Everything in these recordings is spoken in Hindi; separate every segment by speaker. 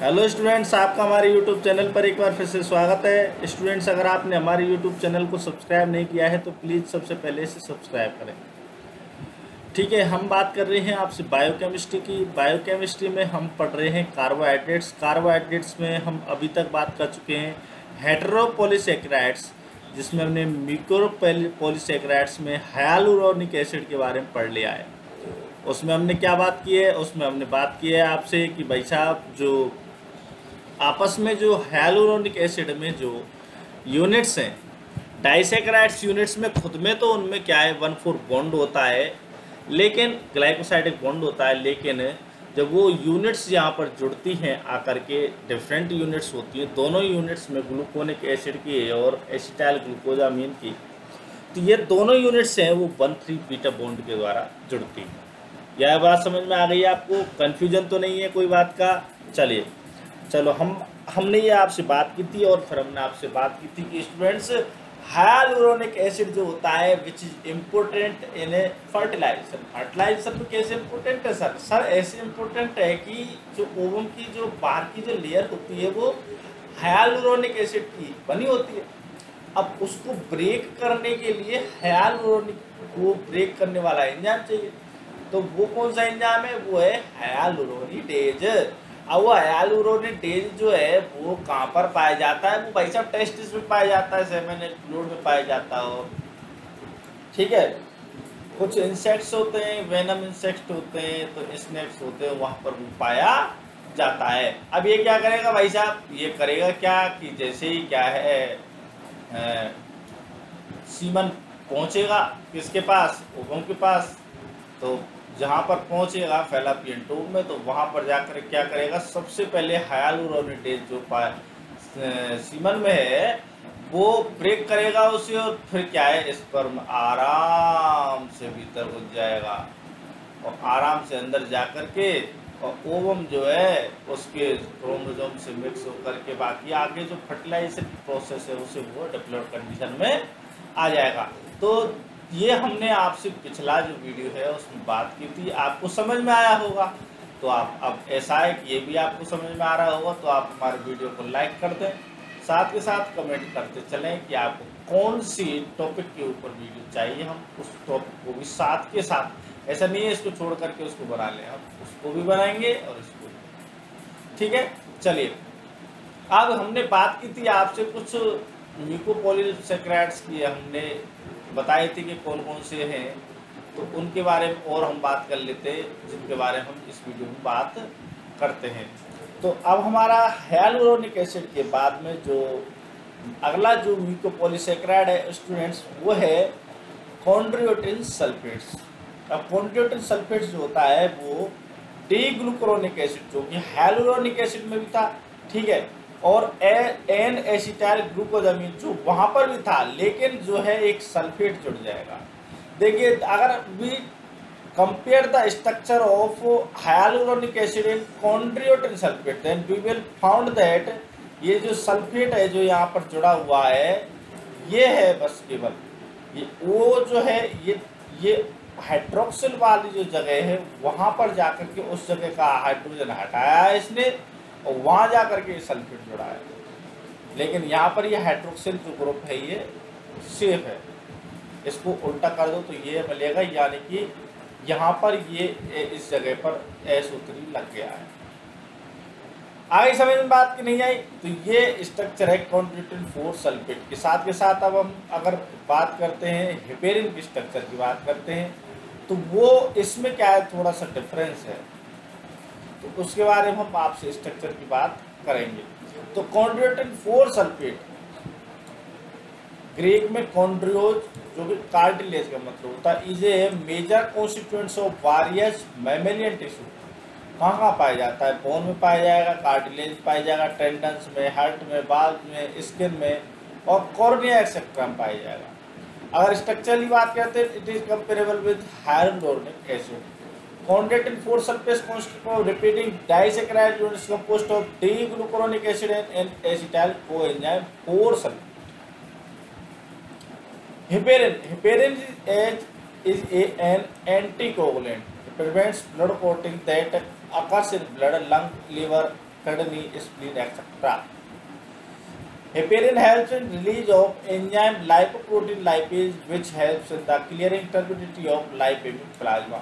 Speaker 1: हेलो स्टूडेंट्स, आपका हमारे यूट्यूब चैनल पर एक बार फिर से स्वागत है। स्टूडेंट्स, अगर आपने हमारे यूट्यूब चैनल को सब्सक्राइब नहीं किया है तो प्लीज़ सबसे पहले इसे सब्सक्राइब करें। ठीक है, हम बात कर रहे हैं आपसे बायोकेमिस्ट्री की। बायोकेमिस्ट्री में हम पढ़ रहे हैं कार्बोहाइड्रेट्स। कार्बोहाइड्रेट्स में हम अभी तक बात कर चुके हैं हेटेरोपॉलीसैकेराइड्स, जिसमें हमने मिक्रोपॉलीसैकेराइड्स में हाइलुरोनिक एसिड के बारे में पढ़ लिया है। उसमें हमने क्या बात की है? उसमें हमने बात की है आपसे कि भाई साहब, जो आपस में जो हाइलुरोनिक एसिड में जो यूनिट्स हैं, डाइसैकेराइड्स यूनिट्स में खुद में तो उनमें क्या है 1,4 बॉन्ड होता है, लेकिन ग्लाइकोसाइडिक बॉन्ड होता है। लेकिन जब वो यूनिट्स यहाँ पर जुड़ती हैं आकर के, डिफरेंट यूनिट्स होती हैं, दोनों यूनिट्स में ग्लूकोनिक एसिड की और एसिटाइल ग्लूकोजामीन की, तो ये दोनों यूनिट्स हैं वो 1,3 बीटा बॉन्ड के द्वारा जुड़ती हैं। यह बात समझ में आ गई आपको? कन्फ्यूजन तो नहीं है कोई बात का? चलो हमने ये आपसे बात की थी, और फिर हमने आपसे बात की थी कि स्टूडेंट्स, हाइलुरोनिक एसिड जो होता है which is important in a fertiliser में कैसे इम्पोर्टेंट है सर ऐसे इम्पोर्टेंट है कि जो ओवम की जो बाहर की जो लेयर होती है वो हाइलुरोनिक एसिड की बनी होती है। अब उसको ब्रेक करने के लिए हाइलुरोनिक को ब्रेक करने वाला एंजाइम चाहिए। तो वो कौन सा एंजाइम है? वो है हाइलुरोनिडेज। अब वो हाइलुरोनिडेज जो है वो कहाँ पर पाया जाता है? वो भाई साहब टेस्टिस में पाया जाता है, सेमेन फ्लूइड में पाया जाता हो। ठीक है, कुछ इंसेक्ट्स होते हैं, वेनम इंसेक्ट होते हैं, तो स्नेक्स होते हैं, वहाँ पर वो पाया जाता है। अब ये क्या करेगा भाई साहब? ये करेगा क्या कि जैसे ही क्या है, सीमन पहुँचेगा किसके पास? ओवम के पास। तो जहाँ पर पहुँचेगा फैलापियन ट्यूब में, तो वहाँ पर जाकर क्या करेगा? सबसे पहले हाइलुरोनिडेज जो सीमन में है वो ब्रेक करेगा उसे, और फिर क्या है, स्पर्म आराम से भीतर घुस जाएगा और आराम से अंदर जाकर के, और ओवम जो है उसके क्रोमोसोम से मिक्स होकर के बाकी आगे जो फर्टिलाइजेशन प्रोसेस है उसे वो डेवलप कंडीशन में आ जाएगा। तो ये हमने आपसे पिछला जो वीडियो है उसमें बात की थी, आपको समझ में आया होगा। तो आप अब ऐसा है कि ये भी आपको समझ में आ रहा होगा, तो आप हमारे वीडियो को लाइक कर दें, साथ के साथ कमेंट करते चलें कि आपको कौन सी टॉपिक के ऊपर वीडियो चाहिए। हम उस टॉपिक को भी साथ के साथ, ऐसा नहीं है इसको छोड़ करके उसको बना लें, हम उसको भी बनाएंगे और इसको भी। ठीक है, चलिए अब हमने बात की थी आपसे कुछ म्यूकोपॉलीसैकेराइड्स की, हमने बताए थे कि कौन कौन से हैं, तो उनके बारे में और हम बात कर लेते हैं, जिनके बारे में हम इस वीडियो में बात करते हैं। तो अब हमारा हाइलुरोनिक एसिड के बाद में जो अगला जो म्यूकोपॉलीसैकेराइड है स्टूडेंट्स, वो है कॉन्ड्रोइटिन सल्फेट्स। अब कॉन्ड्रोइटिन सल्फेट्स जो होता है वो डी ग्लूकुरोनिक एसिड, जो कि हाइलुरोनिक एसिड में भी था, ठीक है, और एन एसिटाइल ग्लूकोजामीन जो वहाँ पर भी था, लेकिन जो है एक सल्फेट जुड़ जाएगा। देखिए, अगर भी compare the structure of hyaluronic acid and chondroitin sulphate, then we will found that ये जो सल्फेट है जो यहाँ पर जुड़ा हुआ है, ये है बस केवल ये वो जो है ये हाइड्रोक्सिल वाली जो जगह है वहाँ पर जाकर के उस जगह का हाइड्रोजन हटाया है इसने, और वहाँ जा कर के सल्फेट जुड़ा है। लेकिन यहाँ पर ये हाइड्रोक्सिल जो ग्रुप है ये सेफ है, इसको उल्टा कर दो तो ये मिलेगा, यानी कि यहाँ पर ये इस जगह पर S3 लग गया है। आगे समझ में बात की नहीं आई? तो ये स्ट्रक्चर है कॉन्ड्रोइटिन 4 सल्फेट के साथ अब हम अगर बात करते हैं हेपेरिन की स्ट्रक्चर की बात करते हैं, तो वो इसमें क्या है, थोड़ा सा डिफरेंस है, तो उसके बारे में हम आपसे स्ट्रक्चर की बात करेंगे। तो कॉन्ड्रोइटिन 4 सल्फेट, ग्रीक में कॉन्ड्रियोज जो कि कार्टिलेज का मतलब होता है, is a major constituents of various mammalian tissue. कहाँ पाया जाता है? बोन में पाया जाएगा, कार्टिलेज पाया जाएगा, टेंडन्स में, हार्ट में, बाल में, स्किन में, और कॉर्निया एक्सेट्रा में पाया जाएगा। अगर स्ट्रक्चरली बात करते हैं, it is comparable with hyaluronic acid. Chondroitin 4 sulphate constitute of repeating disaccharide units composed of D-glucuronic acid and acetyl coenzyme 4 sulfate. Heparin is an anticoagulant. It prevents blood clotting that occurs in blood, lung, liver, kidney, spleen, etc. Heparin helps in release of enzyme lipoprotein lipase, which helps in the clearing turbidity of lipemic plasma.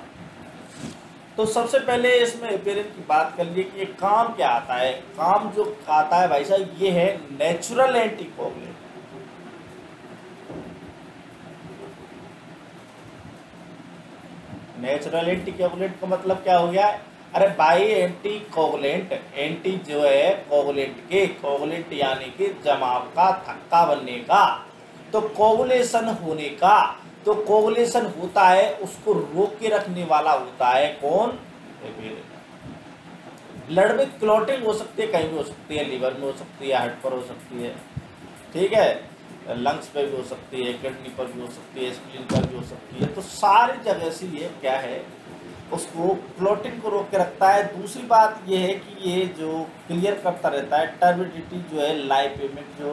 Speaker 1: तो सबसे पहले इसमें हेपेरिन की बात कर लिए कि ये काम क्या आता है। काम जो आता है भाई साहब ये है नेचुरल एंटीकोगुलेंट। नेचुरल एंटीकोगुलेंट का मतलब क्या हो गया? अरे भाई एंटीकोगुलेंट, एंटी जो है कोगुलेंट के, कोगुलेंट यानी कि जमाव का, थक्का बनने का, तो कोगुलेशन होने का। तो कोगुलेशन होता है उसको रोक के रखने वाला होता है कौन? ब्लड में क्लॉटिंग हो सकती है, कहीं भी हो सकती है, लीवर में हो सकती है, हार्ट पर हो सकती है, ठीक है, लंग्स पे भी हो सकती है, किडनी पर भी हो सकती है, स्प्लीन पर भी हो सकती है। तो सारी जगह से ये क्या है, उसको क्लॉटिंग को रोक के रखता है। दूसरी बात ये है कि ये जो क्लियर करता रहता है टर्बिडिटी जो है लाइपेमिक जो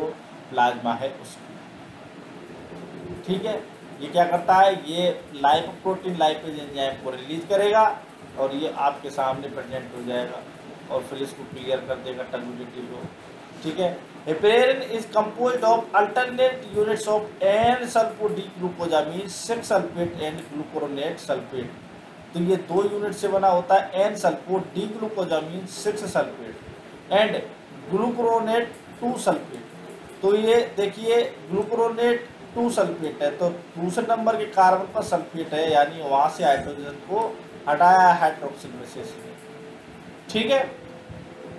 Speaker 1: प्लाज्मा है उसकी, ठीक है। ये क्या करता है, ये लाइपोप्रोटीन लाइपेज एंजाइम को रिलीज करेगा और ये आपके सामने प्रेजेंट हो जाएगा और फिर इसको क्लियर कर देगा टर्बिडिटी को, ठीक है। Heparin is composed of alternate units of N sulpho D glucosamine 6 sulphate and glucuronate sulphate. तो ये 2 यूनिट से बना होता है, N sulpho D glucosamine 6 sulphate and glucuronate 2 sulphate. तो ये देखिए ग्लूकोरोनेट 2 सल्फेट है, तो दूसरे नंबर के कार्बन पर सल्फेट है, यानी वहां से हाइड्रोजन को हटाया हाइड्रोक्सिल में से, ठीक है।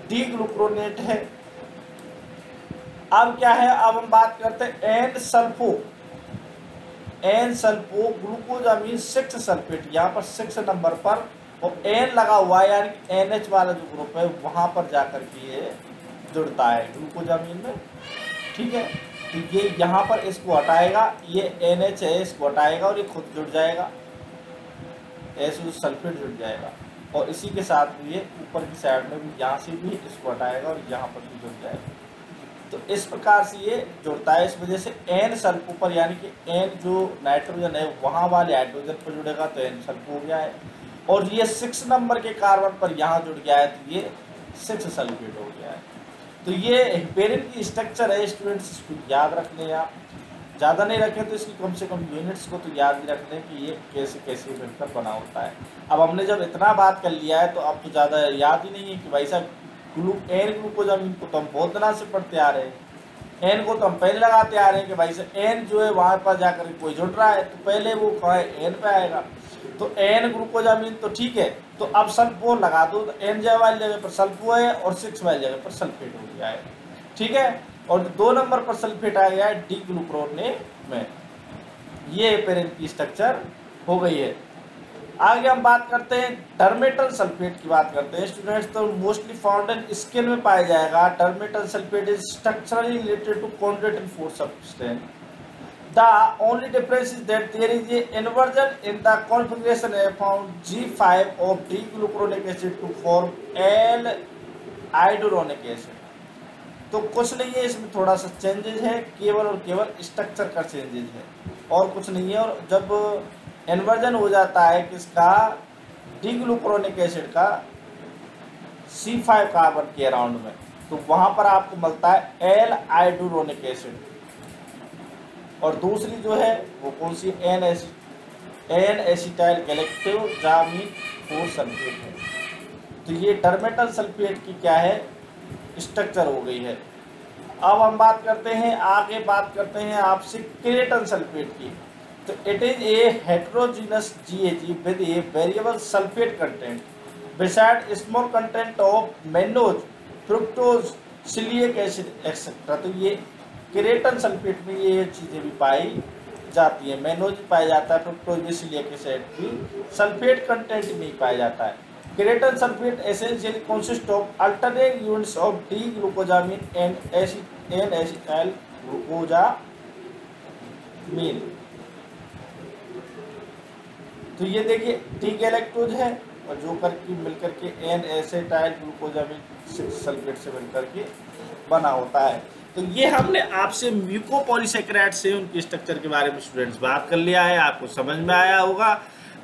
Speaker 1: डी ग्लूकोरोनेट है। अब क्या है, अब हम बात करते हैं N sulpho, N sulpho glucosamine 6 sulphate, यहाँ पर 6 नंबर पर और एन लगा हुआ है, यानी NH वाला जो ग्रुप है वहां पर जाकर के ये जुड़ता है ग्लूकोजामीन में, ठीक है। तो ये यहाँ पर इसको हटाएगा, ये NH है इसको हटाएगा और ये खुद जुड़ जाएगा, ऐसे सल्फेट जुड़ जाएगा और इसी के साथ ये ऊपर की साइड में भी यहाँ से भी इसको हटाएगा और यहाँ पर भी जुड़ जाएगा। तो इस प्रकार से ये जुड़ता है। इस वजह से एन सल्फो पर, यानी कि एन जो नाइट्रोजन है वहाँ वाले हाइड्रोजन पर जुड़ेगा तो एन सल्फो हो गया है, और ये 6 नंबर के कार्बन पर यहाँ जुड़ गया है तो ये 6 सल्फेट हो गया है। तो ये हेपेरिन की स्ट्रक्चर है स्टूडेंट्स, इसको याद रख लें आप, ज़्यादा नहीं रखें तो इसकी कम से कम यूनिट्स को तो याद ही रख लें कि ये कैसे कैसे मिलकर बना होता है। अब हमने जब इतना बात कर लिया है तो अब तो ज़्यादा याद ही नहीं है कि भाई साहब एन ग्लूकोजामीन को तो हम बहुत दिनों से पढ़ते आ रहे हैं, एन को तो हम पहले लगाते आ रहे हैं कि भाई साहब एन जो है वहाँ पर जाकर कोई जुड़ रहा है तो पहले वो कहाँ है, एन पे आएगा। तो एन ग्लूकोजामीन तो ठीक है, तो अब सल्फो लगा दो, तो एन वाली जगह पर सल्फो है और 6 वाली जगह पर सल्फेट हो गया है, ठीक है। और 2 नंबर पर सल्फेट आ गया है डी ग्लूकोरोनेट में। ये हेपेरिन की स्ट्रक्चर हो गई है। आगे हम बात करते हैं टर्मेटल सल्फेट की बात करते हैं स्टूडेंट्स। तो मोस्टली फाउंड इन स्किन में पाया जाएगा। Dermatan sulphate is structurally related to chondroitin 4 substance. The only difference is that there is a inversion in the configuration found G5 of D-glucuronic acid to form L-iduronic acid। तो कुछ नहीं है इसमें, थोड़ा सा चेंजेज है, केवल और केवल स्ट्रक्चर का चेंजेज है और कुछ नहीं है। और जब इन्वर्जन हो जाता है किसका, डी-ग्लूकुरोनिक एसिड का C5 कार्बन के अराउंड में, तो वहां पर आपको मिलता है L-iduronic एसिड। और दूसरी जो है वो कौन सी, एन एसिटाइल गैलेक्टोजामीन 4 सल्फेट है। तो ये टर्मेटल सल्फेट की क्या है, स्ट्रक्चर हो गई है। अब हम बात करते हैं, आगे बात करते हैं आपसे क्रेटन सल्फेट की। तो it is a heterogeneous GAG with a variable sulphate content beside small content of mannose, fructose, सिलिक एसिड एक्सेट्रा। तो ये क्रेटन सल्फेट में ये चीज़ें भी पाई जाती है, मैनोज पाया जाता है, फ्रुक्टोज भी, सिलिक एसिड भी सल्फेट कंटेंट में पाया जाता है। Keratan sulphate essentially consist of alternate units of D glucosamine and N acetyl glucosamine. तो ये देखिए डी गैलेक्टोज है और जो करके मिलकर के एन एसिटाइल ग्लूकोजामीन सल्फेट से मिलकर के बना होता है। तो ये हमने आपसे म्यूकोपॉलीसेकेराइड से उनकी स्ट्रक्चर के बारे में स्टूडेंट्स बात कर लिया है, आपको समझ में आया होगा।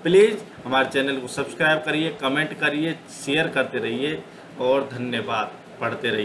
Speaker 1: प्लीज़ हमारे चैनल को सब्सक्राइब करिए, कमेंट करिए, शेयर करते रहिए और धन्यवाद। पढ़ते रहिए।